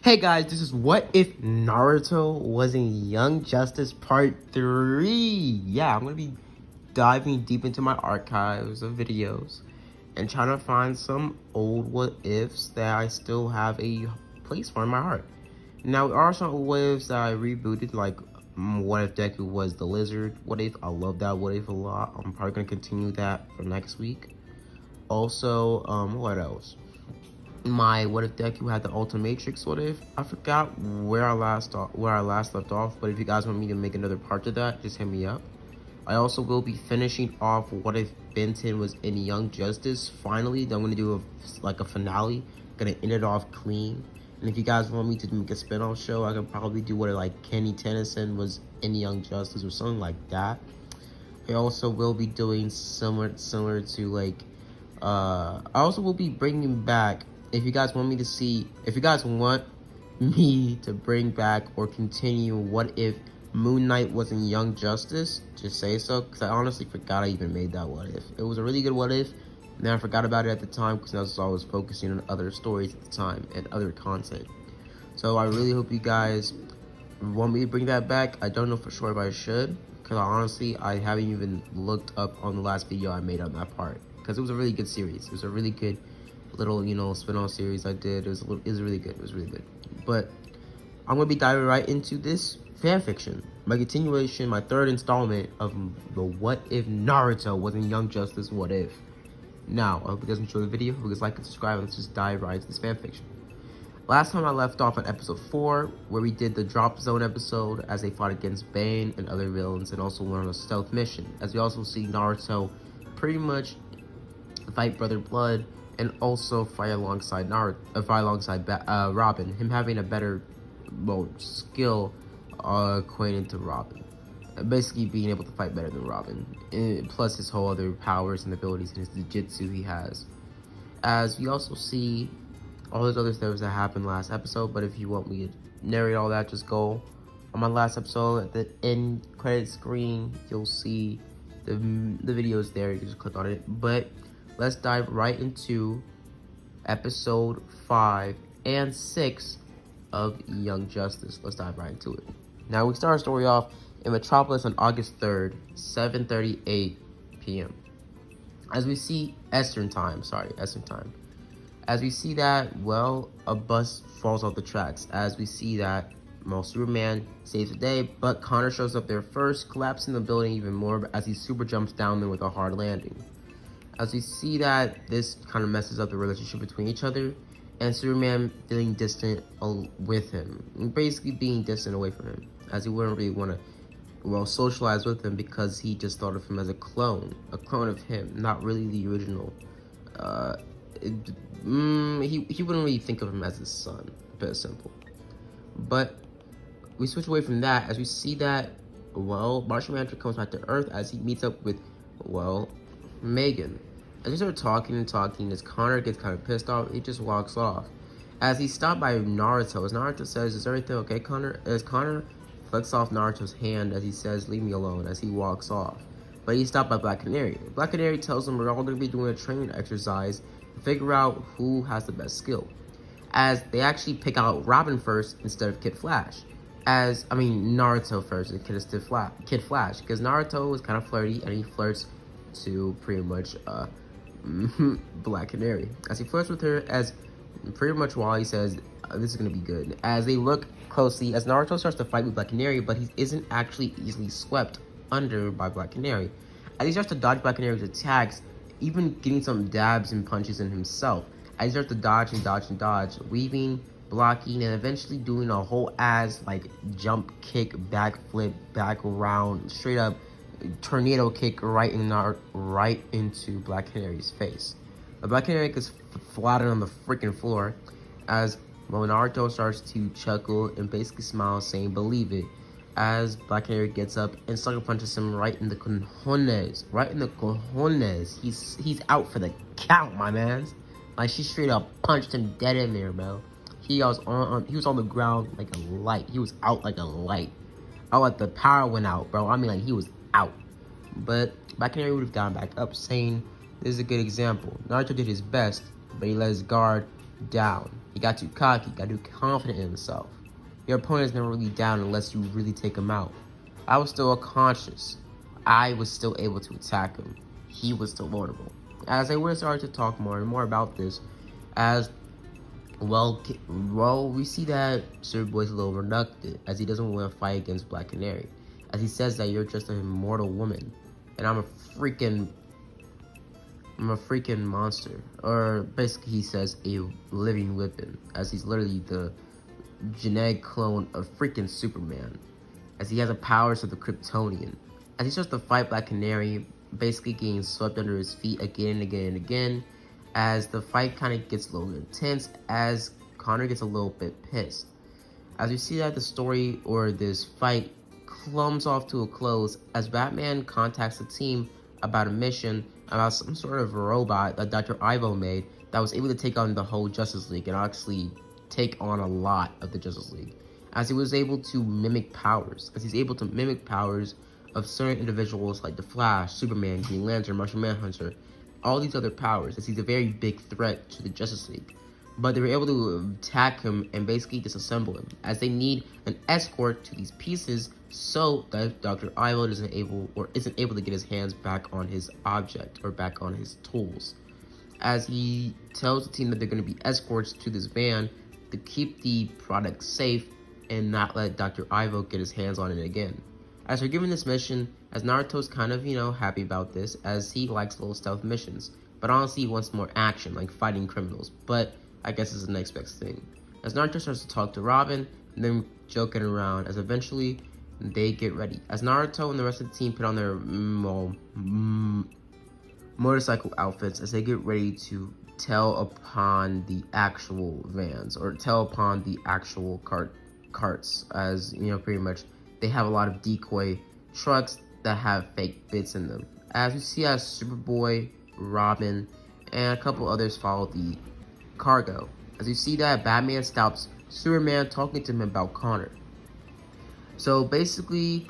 Hey guys, this is What If Naruto Was in Young Justice Part 3. Yeah, I'm going to be diving deep into my archives of videos and trying to find some old what ifs that I still have a place for in my heart. Now, there are some what ifs that I rebooted, like what if Deku was the lizard? What if? I love that what if a lot. I'm probably going to continue that for next week. Also, what else? My what if Deku had the Ultimatrix what if. I forgot where I last left off, but if you guys want me to make another part to that, just hit me up. I also will be finishing off what if Benton was in Young Justice. Finally, then I'm gonna do a finale. Gonna end it off clean. And if you guys want me to make a spin-off show, I could probably do what like Kenny Tennyson was in Young Justice or something like that. I also will be doing similar to like I also will be bringing back, if you guys want me to bring back or continue what if Moon Knight was in Young Justice, just say so, because I honestly forgot I even made that what if. It was a really good what if, and then I forgot about it at the time because I was focusing on other stories at the time and other content. So I really hope you guys want me to bring that back. I don't know for sure if I should, because honestly I haven't even looked up on the last video I made on that part, because it was a really good series. It was a really good little, spin-off series I did. It was really good. It was really good. But I'm gonna be diving right into this fan fiction, my continuation, my third installment of the What If Naruto Was in Young Justice What If. Now, I hope you guys enjoy the video. Hope you guys like and subscribe. Let's just dive right into this fan fiction. Last time I left off on episode 4, where we did the Drop Zone episode as they fought against Bane and other villains, and also went on a stealth mission. As we also see Naruto pretty much fight Brother Blood, and also fight alongside Robin. Him having a better, skill acquainted to Robin. Basically being able to fight better than Robin. And plus his whole other powers and abilities and his jutsu he has. As we also see all those other things that happened last episode, but if you want me to narrate all that, just go on my last episode at the end credit screen. You'll see the videos there. You can just click on it. But let's dive right into episode 5 and 6 of Young Justice. Let's dive right into it. Now, we start our story off in Metropolis on August 3rd, 7:38 p.m. As we see Eastern time. As we see that, a bus falls off the tracks. As we see that, Superman saves the day, but Connor shows up there first, collapsing the building even more as he super jumps down there with a hard landing. As we see that this kind of messes up the relationship between each other, and Superman feeling distant with him, and basically being distant away from him, as he wouldn't really want to, socialize with him because he just thought of him as a clone of him, not really the original. He wouldn't really think of him as his son, a bit simple. But we switch away from that as we see that, Martian Manhunter comes back to Earth as he meets up with, Megan. As they start talking, as Connor gets kind of pissed off, he just walks off. As he's stopped by Naruto, as Naruto says, "Is everything okay, Connor?" As Connor flicks off Naruto's hand as he says, "Leave me alone," as he walks off. But he's stopped by Black Canary. Black Canary tells him we're all going to be doing a training exercise to figure out who has the best skill. As they actually pick out Robin first instead of Naruto first instead of Kid Flash, because Naruto is kind of flirty and he flirts to pretty much Black Canary. As he flirts with her, as pretty much while he says this is gonna be good. As they look closely, as Naruto starts to fight with Black Canary, but he isn't actually easily swept under by Black Canary. As he starts to dodge Black Canary's attacks, even getting some dabs and punches in himself. As he starts to dodge, weaving, blocking, and eventually doing a whole jump kick, backflip, back around, straight up tornado kick right into Black Canary's face. The Black Canary gets flattened on the freaking floor as Naruto starts to chuckle and basically smile, saying "believe it," as Black Canary gets up and sucker punches him right in the cojones. He's out for the count, my man. Like, she straight up punched him dead in there, bro. He was on the ground like a light. He was out like a light. The power went out, bro. He was out. But Black Canary would have gone back up, saying, "This is a good example. Naruto did his best, but he let his guard down." He got too cocky, got too confident in himself. Your opponent is never really down unless you really take him out. I was still unconscious. I was still able to attack him. He was still vulnerable. As they would start to talk more and more about this, as well, we see that Superboy's a little reluctant, as he doesn't want to fight against Black Canary. As he says that you're just an immortal woman, and I'm a freaking monster. Or basically he says a living weapon, as he's literally the genetic clone of freaking Superman, as he has the powers of the Kryptonian. As he starts to fight Black Canary, basically getting swept under his feet again and again and again, as the fight kind of gets a little intense, as Connor gets a little bit pissed. As we see that the story, or this fight, comes off to a close, as Batman contacts the team about a mission, about some sort of robot that Dr. Ivo made, that was able to take on the whole Justice League, and actually take on a lot of the Justice League. As he was able to mimic powers, as he's able to mimic powers of certain individuals like the Flash, Superman, Green Lantern, Martian Manhunter, all these other powers, as he's a very big threat to the Justice League. But they were able to attack him and basically disassemble him, as they need an escort to these pieces so that Dr. Ivo isn't able to get his hands back on his object, or back on his tools. As he tells the team that they're going to be escorts to this van to keep the product safe and not let Dr. Ivo get his hands on it again. As they're given this mission, as Naruto's kind of, happy about this, as he likes little stealth missions. But honestly, he wants more action, like fighting criminals. But I guess it's the next best thing. As Naruto starts to talk to Robin, and then joking around, as eventually they get ready. As Naruto and the rest of the team put on their motorcycle outfits, as they get ready to tell upon the actual vans, or tell upon the actual carts, as pretty much they have a lot of decoy trucks that have fake bits in them. As we see, as Superboy, Robin, and a couple others follow the cargo. As you see that Batman stops Superman talking to him about Connor. So basically,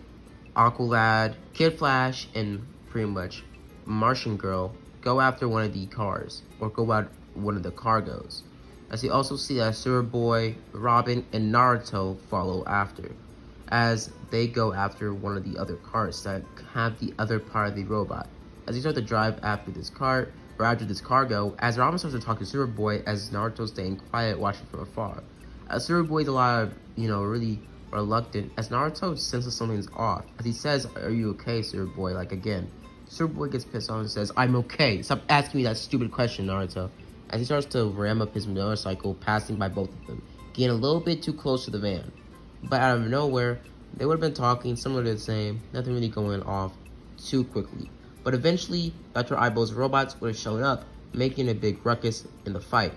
Aqualad, Kid Flash, and pretty much Martian Girl go after one of the cars, or go out one of the cargos. As you also see that Superboy, Robin, and Naruto follow after, as they go after one of the other cars that have the other part of the robot. As you start to drive after this cart, or after this cargo, as Robin starts to talk to Superboy, as Naruto's staying quiet, watching from afar. As Superboy's a lot of, really reluctant, as Naruto senses something's off. As he says, "Are you okay, Superboy?" Like again. Superboy gets pissed off and says, "I'm okay. Stop asking me that stupid question, Naruto." As he starts to ram up his motorcycle, passing by both of them, getting a little bit too close to the van. But out of nowhere, they would have been talking similar to the same, nothing really going off too quickly. But eventually, Dr. Ivo's robots would have shown up, making a big ruckus in the fight,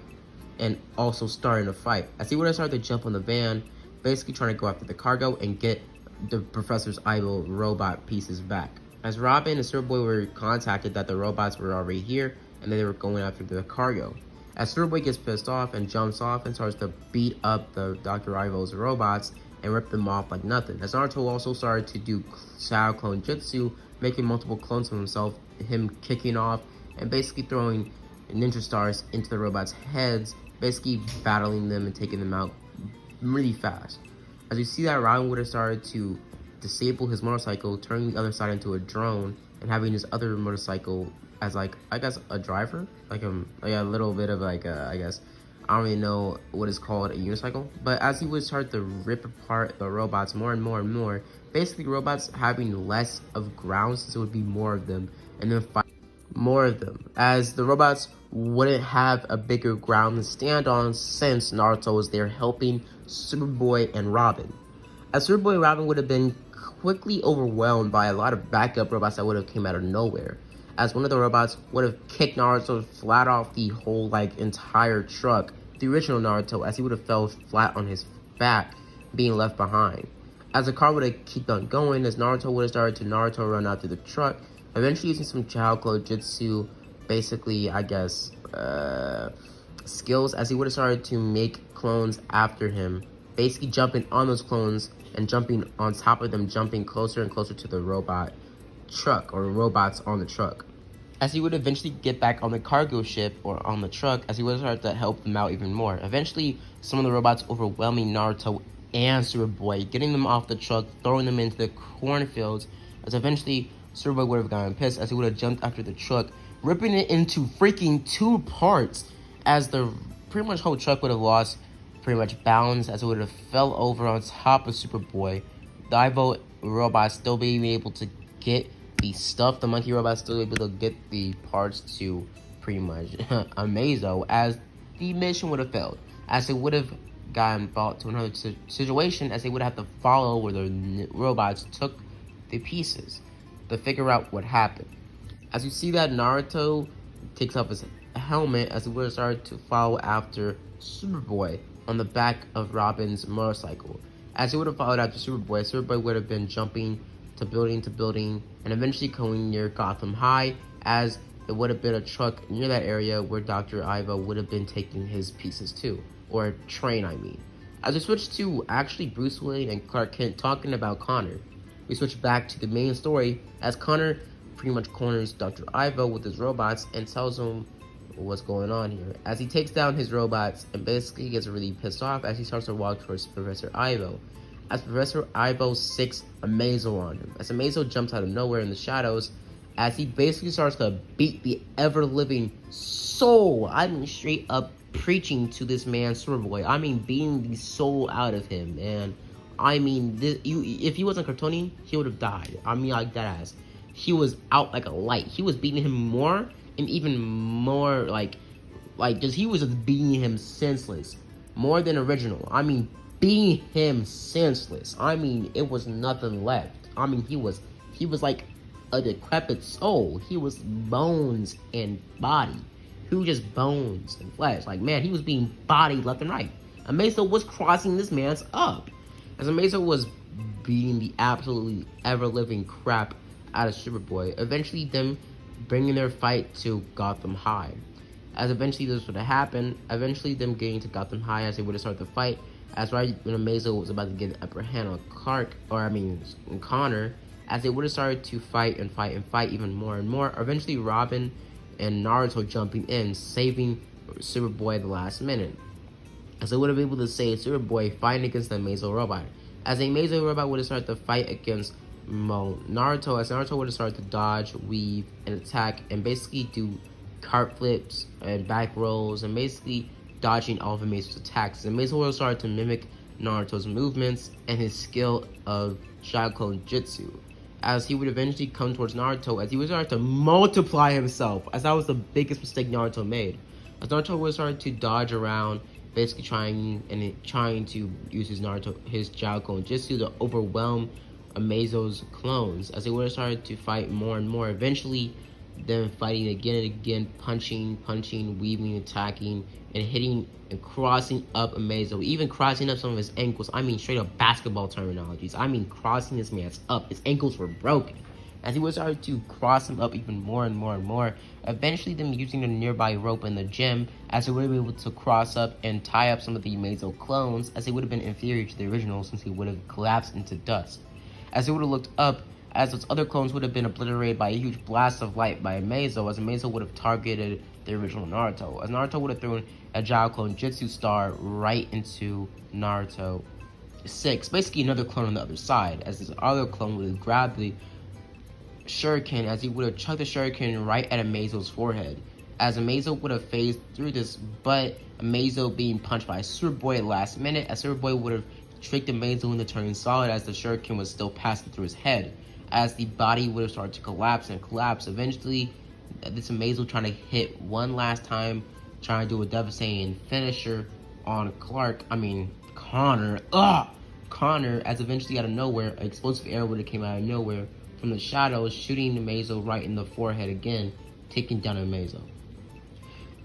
and also starting a fight. As he would have started to jump on the van, basically trying to go after the cargo and get the Professor's Ivo robot pieces back. As Robin and Superboy were contacted that the robots were already here, and they were going after the cargo. As Superboy gets pissed off and jumps off and starts to beat up the Dr. Ivo's robots and rip them off like nothing. As Naruto also started to do Shadow Clone Jutsu, making multiple clones of himself, him kicking off and basically throwing ninja stars into the robots' heads, basically battling them and taking them out really fast. As you see that Robin would have started to disable his motorcycle, turning the other side into a drone, and having his other motorcycle as like, I guess, a driver, like a little bit of like a, I guess, I don't really know what is called a unicycle. But as he would start to rip apart the robots more and more and more, basically robots having less of ground, since it would be more of them, and then fight more of them, as the robots wouldn't have a bigger ground to stand on, since Naruto was there helping Superboy and Robin. As Superboy and Robin would have been quickly overwhelmed by a lot of backup robots that would have came out of nowhere, as one of the robots would have kicked Naruto flat off the whole entire truck, the original Naruto, as he would have fell flat on his back, being left behind. As the car would have kept on going, as Naruto would have started to Naruto run after the truck, eventually using some Chao Clone Jutsu, basically, I guess, skills, as he would have started to make clones after him, basically jumping on those clones and jumping on top of them, jumping closer and closer to the robot truck, or robots on the truck. as he would eventually get back on the cargo ship or on the truck, as he would start to help them out even more. Eventually, some of the robots overwhelming Naruto and Superboy, getting them off the truck, throwing them into the cornfields, as eventually Superboy would have gotten pissed as he would have jumped after the truck, ripping it into freaking 2 parts, as the pretty much whole truck would have lost pretty much balance, as it would have fell over on top of Superboy. The Ivo robot still being able to get the stuff, the monkey robot still able to get the parts to pretty much Amazo, as the mission would have failed, as it would have gotten brought to another situation, as they would have to follow where the robots took the pieces to figure out what happened. As you see that Naruto takes off his helmet, as he would have started to follow after Superboy on the back of Robin's motorcycle. As he would have followed after Superboy, Superboy would have been jumping to building, and eventually going near Gotham High, as it would have been a truck near that area where Dr. Ivo would have been taking his pieces too, or train I mean. As we switch to actually Bruce Wayne and Clark Kent talking about Connor, we switch back to the main story, as Connor pretty much corners Dr. Ivo with his robots and tells him what's going on here, as he takes down his robots and basically gets really pissed off as he starts to walk towards Professor Ivo, as Professor Ivo sicks Amazo on him, as Amazo jumps out of nowhere in the shadows, as he basically starts to beat the ever-living soul, I mean straight up preaching to this man Superboy, I mean beating the soul out of him, and I mean, if he wasn't Kryptonian, he would have died. I mean, like that ass. He was out like a light. He was beating him more, and even more like just he was just beating him senseless, more than original. I mean, beating him senseless. I mean, it was nothing left. I mean, he was like a decrepit soul. He was bones and body. He was just bones and flesh. Like, man, he was being bodied left and right. Amazo was crossing this man's up, as Amazo was beating the absolutely ever-living crap out of Superboy, eventually them bringing their fight to Gotham High. As eventually this would have happened, eventually them getting to Gotham High as they would have started the fight, as right when Amazo was about to get an upper hand on Connor, as they would have started to fight even more and more, eventually Robin and Naruto jumping in, saving Superboy at the last minute, as they would have been able to save Superboy fighting against the Amazo robot. As the Amazo robot would have started to fight against Naruto, as Naruto would have started to dodge, weave, and attack, and basically do cart flips and back rolls, and basically dodging all of Amazo's attacks. Amazo would have started to mimic Naruto's movements and his skill of Shaolin Jutsu, as he would eventually come towards Naruto, as he would start to multiply himself, as that was the biggest mistake Naruto made. As Naruto would start to dodge around, basically trying to use his Shaolin Jutsu to overwhelm Amazo's clones, as they would have started to fight more and more, eventually them fighting again and again, punching, weaving, attacking, and hitting and crossing up Amazo, even crossing up some of his ankles. I mean straight up basketball terminologies. I mean crossing this man's up. His ankles were broken. As he would start to cross him up even more and more and more, eventually them using a nearby rope in the gym, as they would have been able to cross up and tie up some of the Amazo clones, as they would have been inferior to the original since he would have collapsed into dust. As they would have looked up, as those other clones would have been obliterated by a huge blast of light by Amazo, as Amazo would have targeted the original Naruto, as Naruto would have thrown a Shaolin Jutsu star right into Naruto 6, basically another clone on the other side, as this other clone would have grabbed the shuriken, as he would have chucked the shuriken right at Amazo's forehead, as Amazo would have phased through this, but Amazo being punched by Superboy at the last minute, as Superboy would have tricked Amazo into turning solid, as the shuriken was still passing through his head, as the body would have started to collapse. Eventually, this Amazo trying to hit one last time, trying to do a devastating finisher on Connor. Connor, as eventually out of nowhere, an explosive arrow would have came out of nowhere from the shadows, shooting Amazo right in the forehead again, taking down Amazo.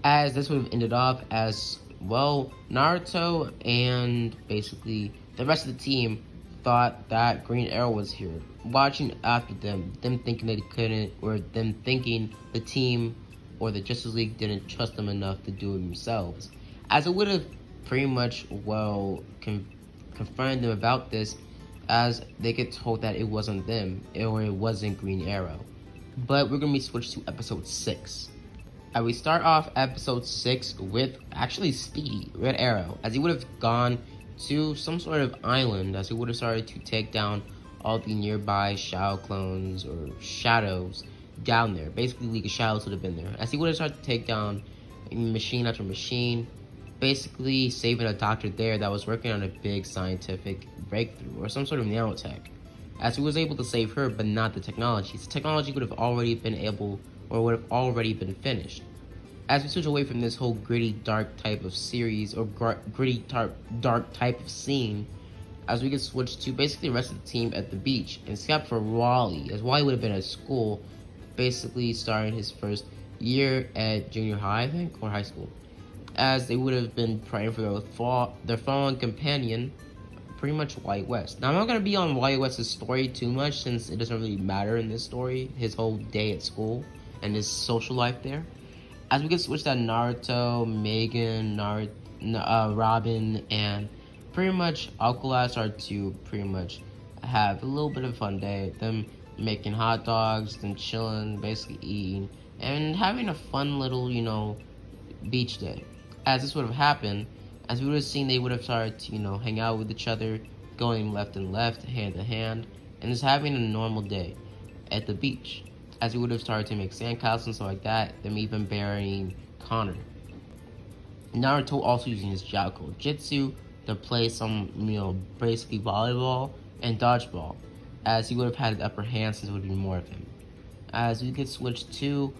As this would have ended off as, well, Naruto and basically the rest of the team thought that Green Arrow was here, watching after them thinking they couldn't, or them thinking the team or the Justice League didn't trust them enough to do it themselves. As it would have pretty much, confronted them about this, as they get told that it wasn't them, or it wasn't Green Arrow. But we're gonna be switched to episode 6. We start off episode 6 with actually Speedy, Red Arrow, as he would have gone to some sort of island, as he would have started to take down all the nearby Shadow clones or shadows down there. Basically, League of Shadows would have been there, as he would have started to take down machine after machine, basically saving a doctor there that was working on a big scientific breakthrough or some sort of nanotech. As he was able to save her, but not the technology. The technology would have already been able, or would have already been finished. As we switch away from this whole gritty, dark type of series, or gritty, dark type of scene, as we get switched to basically the rest of the team at the beach, except for Wally, as Wally would have been at school, basically starting his first year at junior high, I think, or high school, as they would have been praying for their fallen companion, pretty much Wally West. Now, I'm not going to be on Wally West's story too much, since it doesn't really matter in this story, his whole day at school, and his social life there. As we get switched at Naruto, Megan, Robin, and pretty much Alkali start to pretty much have a little bit of a fun day. Them making hot dogs, them chilling, basically eating, and having a fun little, beach day. As this would have happened, as we would have seen, they would have started to, hang out with each other, going left and left, hand to hand, and just having a normal day at the beach. As we would have started to make sandcastles and stuff like that, them even burying Connor. Naruto also using his Jiao Jitsu to play some, basically volleyball and dodgeball, as he would have had the upper hand since it would be more of him. As we could switch to,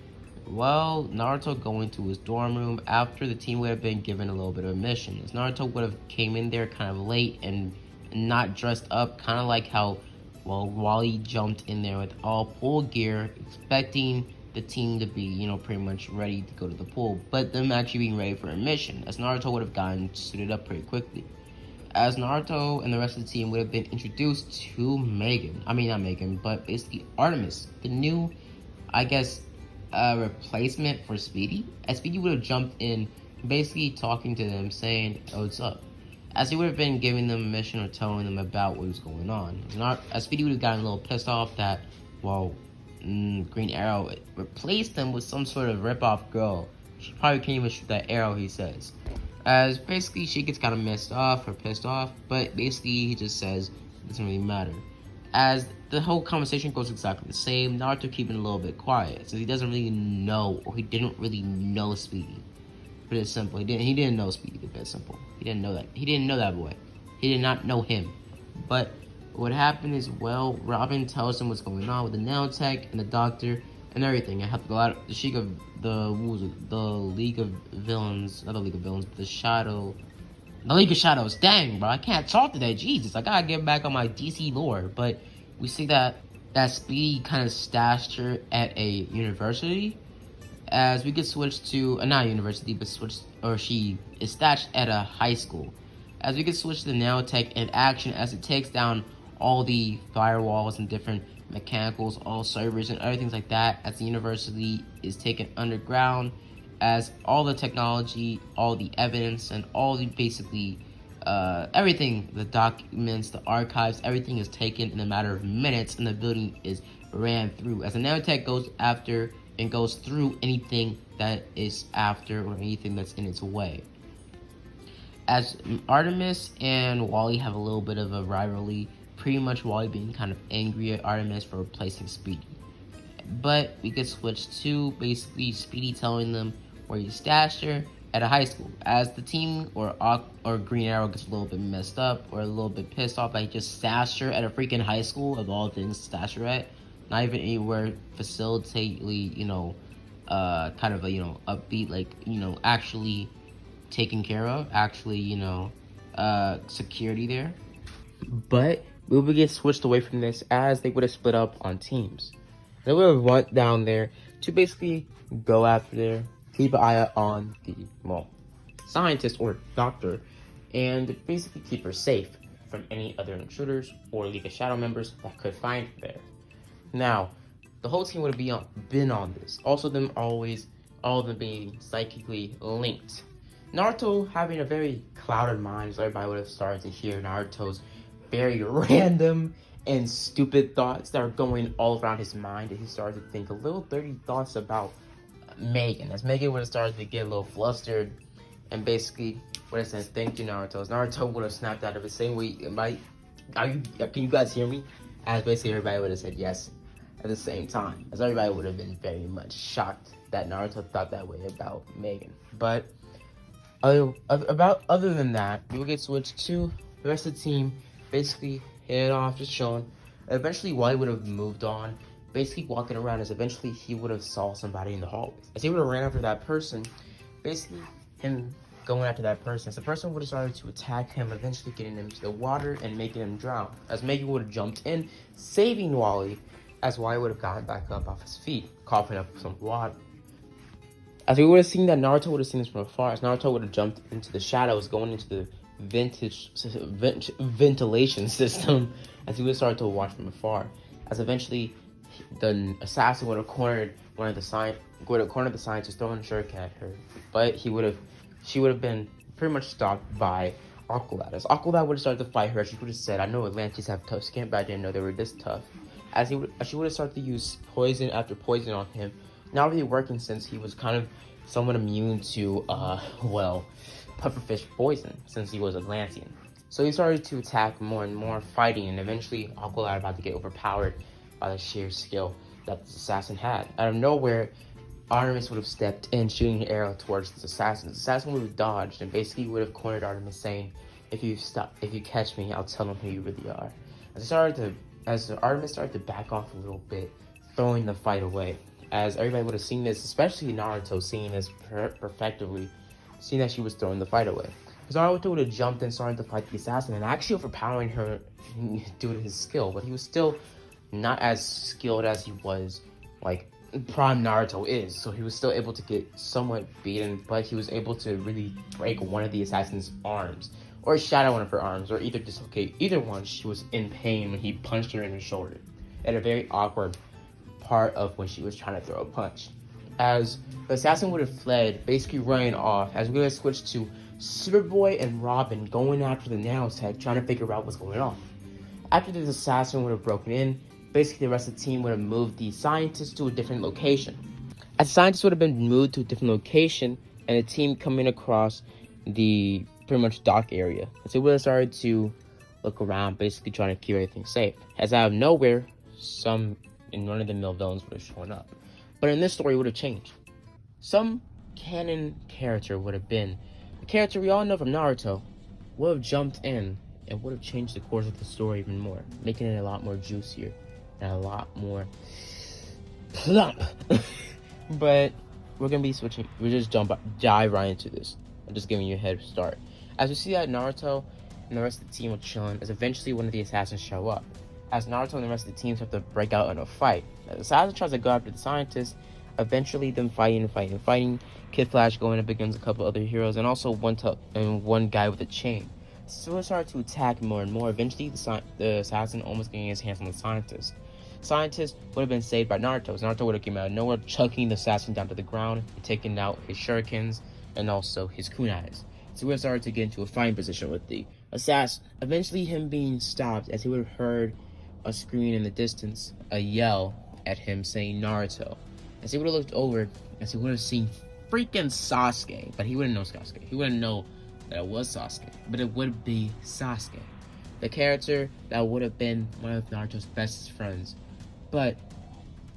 Naruto going to his dorm room after the team would have been given a little bit of a mission. As Naruto would have came in there kind of late and not dressed up, kind of like how Wally jumped in there with all pool gear, expecting the team to be, pretty much ready to go to the pool, but them actually being ready for a mission, as Naruto would have gotten suited up pretty quickly. As Naruto and the rest of the team would have been introduced to not Megan, but basically Artemis, the new, replacement for Speedy. As Speedy would have jumped in, basically talking to them, saying, "Oh, what's up?" As he would have been giving them a mission or telling them about what was going on. As Speedy would have gotten a little pissed off that, Green Arrow replaced them with some sort of rip-off girl. She probably can't even shoot that arrow, he says. As basically she gets kind of messed off or pissed off, but basically he just says it doesn't really matter. As the whole conversation goes exactly the same, Naruto keeping a little bit quiet, since he doesn't really know, or he didn't really know Speedy. But it's simple. He didn't know Speedy. It's simple. He didn't know that. He didn't know that boy. He did not know him. But what happened is, Robin tells him what's going on with the nanotech and the doctor and everything. I have to go out the League of Villains, not the League of Villains, but the League of Shadows. Dang, bro, I can't talk today. Jesus, I gotta get back on my DC lore. But we see that Speedy kind of stashed her at a university. As we get switched to, not university, but she is stashed at a high school. As we get switched to the nanotech in action, as it takes down all the firewalls and different mechanicals, all servers and everything like that, as the university is taken underground, as all the technology, all the evidence, and all the basically everything, the documents, the archives, everything is taken in a matter of minutes, and the building is ran through. As the nanotech goes after and goes through anything that is after or anything that's in its way. As Artemis and Wally have a little bit of a rivalry, pretty much Wally being kind of angry at Artemis for replacing Speedy. But we get switched to basically Speedy telling them where he stashed her at a high school. As the team or Green Arrow gets a little bit messed up or a little bit pissed off that he just stashed her at a freaking high school of all things to stash her at. Not even anywhere facilitately, kind of a, upbeat, actually taken care of, actually, security there. But we would get switched away from this as they would have split up on teams. They would have went down there to basically go after there, keep an eye on the, scientist or doctor, and basically keep her safe from any other intruders or League of Shadow members that could find her there. Now, the whole team would have been on this. Also, all of them being psychically linked. Naruto having a very clouded mind, so everybody would have started to hear Naruto's very random and stupid thoughts that are going all around his mind, and he started to think a little dirty thoughts about Megan. As Megan would have started to get a little flustered, and basically would have said, "Thank you, Naruto." As Naruto would have snapped out of it, saying, "Wait, can you guys hear me?" As basically everybody would have said yes at the same time, as everybody would have been very much shocked that Naruto thought that way about Megan. But other than that, we will get switched to the rest of the team, basically head off, just chilling. Eventually, Wally would have moved on, basically walking around, as eventually he would have saw somebody in the hallways. As he would have ran after that person, basically him going after that person, as the person would have started to attack him, eventually getting him to the water and making him drown. As Megan would have jumped in, saving Wally, as Wally would have gotten back up off his feet, coughing up some water. As we would have seen that Naruto would have seen this from afar, as Naruto would have jumped into the shadows, going into the ventilation system, as he would have started to watch from afar. As eventually the assassin would have cornered the scientist, throwing a shuriken at her, but she would have been pretty much stopped by Aqualad. As Aqualad would have started to fight her, she would have said, "I know Atlanteans have tough skin, but I didn't know they were this tough." As she would have started to use poison after poison on him, not really working since he was kind of somewhat immune to, pufferfish poison, since he was Atlantean. So he started to attack more and more, fighting, and eventually Aqualad about to get overpowered by the sheer skill that this assassin had. Out of nowhere, Artemis would have stepped in, shooting an arrow towards this assassin. The assassin would have dodged and basically would have cornered Artemis, saying, if you catch me, I'll tell them who you really are." As Artemis started to back off a little bit, throwing the fight away. As everybody would have seen this, especially Naruto seeing this perfectly, seeing that she was throwing the fight away. Because Naruto would have jumped in, starting to fight the assassin, and actually overpowering her due to his skill, but he was still not as skilled as he was, like, Prime Naruto is, so he was still able to get somewhat beaten, but he was able to really break one of the assassin's arms, or shatter one of her arms, or either dislocate either one. She was in pain when he punched her in the shoulder, at a very awkward part of when she was trying to throw a punch. As the assassin would have fled, basically running off, as we would have switched to Superboy and Robin going after the nanotech, trying to figure out what's going on. After this assassin would have broken in, basically the rest of the team would have moved the scientists to a different location. As the scientists would have been moved to a different location, and the team coming across the pretty much dock area, as they would have started to look around, basically trying to keep everything safe. As out of nowhere, some in run-of-the-mill villains would have shown up. But in this story, it would have changed. Some canon character would have been a character we all know from Naruto, would have jumped in and would have changed the course of the story even more, making it a lot more juicier and a lot more plump. But we're gonna be switching. We just dive right into this. I'm just giving you a head start. As we see that Naruto and the rest of the team are chilling, as eventually one of the assassins show up. As Naruto and the rest of the team start to break out in a fight. As the assassin tries to go after the scientist, eventually them fighting. Kid Flash going up against a couple other heroes, and also one guy with a chain. So it started to attack more and more. Eventually, the assassin almost getting his hands on the scientist. Scientist would have been saved by Naruto. Naruto would have come out of nowhere, chucking the assassin down to the ground, and taking out his shurikens and also his kunais. So we would have started to get into a fighting position with the assassin. Eventually, him being stopped, as he would have heard a scream in the distance, a yell at him saying Naruto. As he would have looked over, as he would have seen freaking Sasuke, but he wouldn't know Sasuke. He wouldn't know that it was Sasuke, but it would be Sasuke, the character that would have been one of Naruto's best friends, but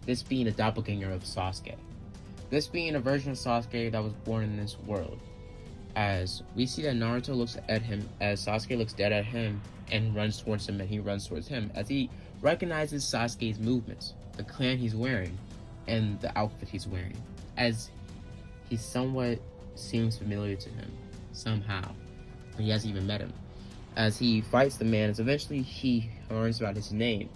this being a doppelganger of Sasuke. This being a version of Sasuke that was born in this world. As we see that Naruto looks at him, as Sasuke looks dead at him and runs towards him, and he runs towards him, as he recognizes Sasuke's movements, the clan he's wearing, and the outfit he's wearing, as he somewhat seems familiar to him, somehow, but he hasn't even met him. As he fights the man, as eventually he learns about his name,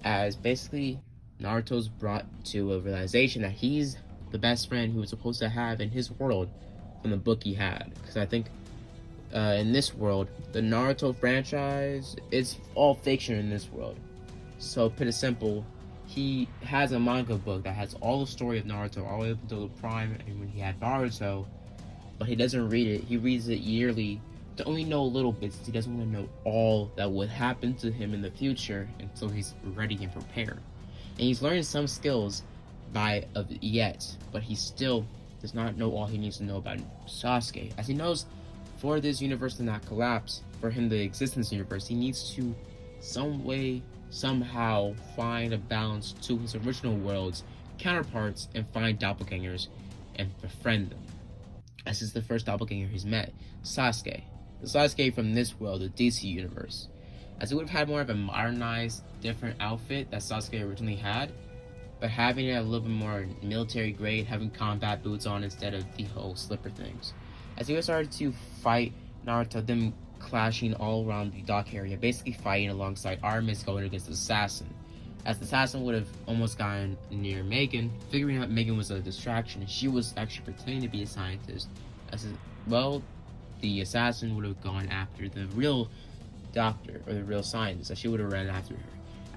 as basically Naruto's brought to a realization that he's the best friend he was supposed to have in his world from the book he had. Because I think in this world, the Naruto franchise, it's all fiction in this world. So, put it simple, he has a manga book that has all the story of Naruto all the way up until the prime and when he had Naruto, but he doesn't read it. He reads it yearly to only know little bits. He doesn't want to know all that would happen to him in the future until he's ready and prepared. And he's learned some skills yet, but he still does not know all he needs to know about Sasuke. As he knows, for this universe to not collapse, for him to exist in this universe, he needs to somehow find a balance to his original world's counterparts and find doppelgangers and befriend them. This is the first doppelganger he's met, Sasuke. The Sasuke from this world, the DC universe. As he would have had more of a modernized, different outfit that Sasuke originally had, but having it a little bit more military grade, having combat boots on instead of the whole slipper things. As he was started to fight Naruto, them clashing all around the dock area, basically fighting alongside Artemis going against the assassin. As the assassin would have almost gotten near Megan, figuring out Megan was a distraction, she was actually pretending to be a scientist. The assassin would have gone after the real doctor, or the real scientist, as she would have ran after her.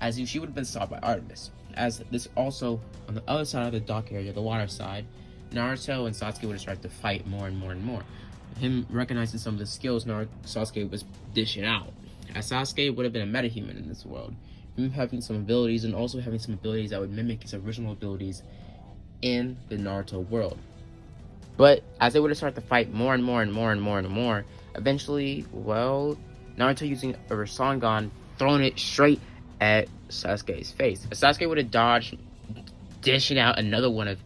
As she would have been stopped by Artemis. As this also, on the other side of the dock area, the water side, Naruto and Sasuke would have started to fight more and more and more. Him recognizing some of the skills Sasuke was dishing out. As Sasuke would have been a metahuman in this world. Him having some abilities, and also having some abilities that would mimic his original abilities in the Naruto world. But as they would have started to fight more and more and more and more and more, eventually, Naruto using a Rasengan, throwing it straight at Sasuke's face. Sasuke would have dodged, dishing out another one of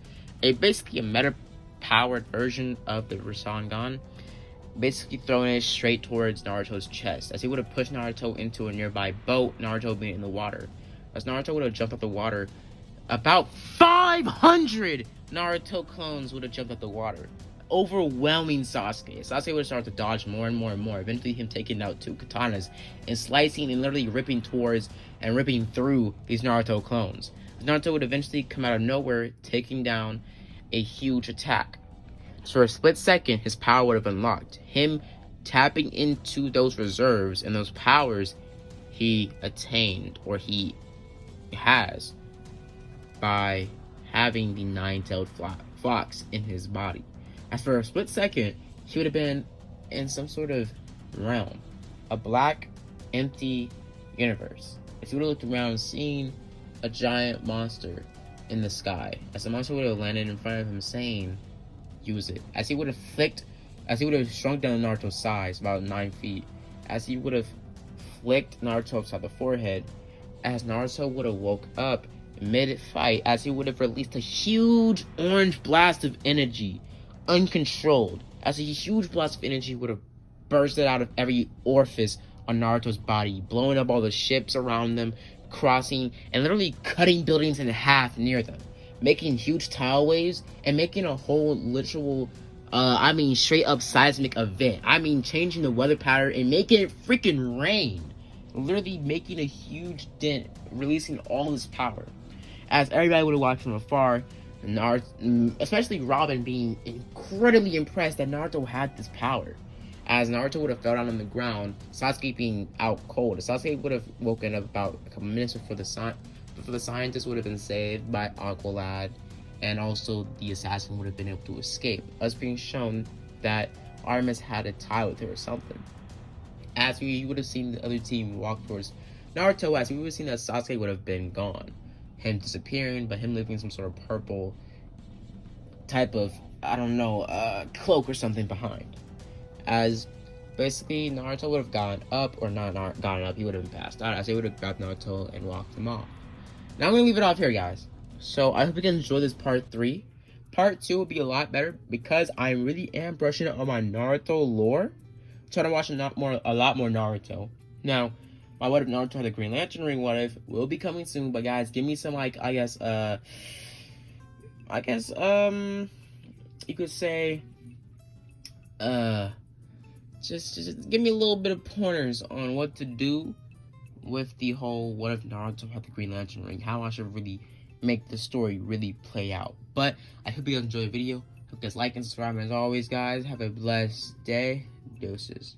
basically a meta-powered version of the Rasengan, basically throwing it straight towards Naruto's chest, as he would have pushed Naruto into a nearby boat, Naruto being in the water. As Naruto would have jumped out the water, about 500 Naruto clones would have jumped out the water, overwhelming Sasuke. Sasuke would have started to dodge more and more and more, eventually him taking out 2 katanas and slicing and literally ripping towards and ripping through these Naruto clones. Naruto would eventually come out of nowhere, taking down a huge attack. So for a split second, his power would have unlocked. Him tapping into those reserves and those powers he attained, or he has, by having the 9-tailed fox in his body. As for a split second, he would have been in some sort of realm, a black, empty universe. If he would have looked around, seeing a giant monster in the sky, as the monster would have landed in front of him saying, "Use it." As he would have shrunk down Naruto's size, about 9 feet, as he would have flicked Naruto upside the forehead, as Naruto would have woke up mid-fight, as he would have released a huge orange blast of energy, uncontrolled, as a huge blast of energy would have bursted out of every orifice on Naruto's body, blowing up all the ships around them, crossing, and literally cutting buildings in half near them, making huge tidal waves, and making a whole literal, straight up seismic event. Changing the weather pattern and making it freaking rain. Literally making a huge dent, releasing all his power. As everybody would have watched from afar, Naruto, especially Robin, being incredibly impressed that Naruto had this power. As Naruto would have fell down on the ground, Sasuke being out cold. Sasuke would have woken up about a couple minutes before the scientist would have been saved by Aqualad, and also the assassin would have been able to escape, us being shown that Artemis had a tie with her or something. As we would have seen the other team walk towards Naruto, as we would have seen that Sasuke would have been gone. Him disappearing, but him leaving some sort of purple type of, cloak or something behind. As basically Naruto would have gone up, or not gone up, he would have been passed out, as he would have grabbed Naruto and walked him off. Now I'm going to leave it off here, guys. So I hope you guys enjoy this part 3. Part 2 will be a lot better, because I really am brushing up on my Naruto lore. Trying to watch a lot more Naruto. Now, my What If Naruto had the Green Lantern ring What If will be coming soon, but guys, give me some, you could say, just give me a little bit of pointers on what to do with the whole What If Naruto had the Green Lantern ring, how I should really make the story really play out. But I hope you guys enjoy the video. Hope you guys like and subscribe, and as always, guys, have a blessed day. Doses.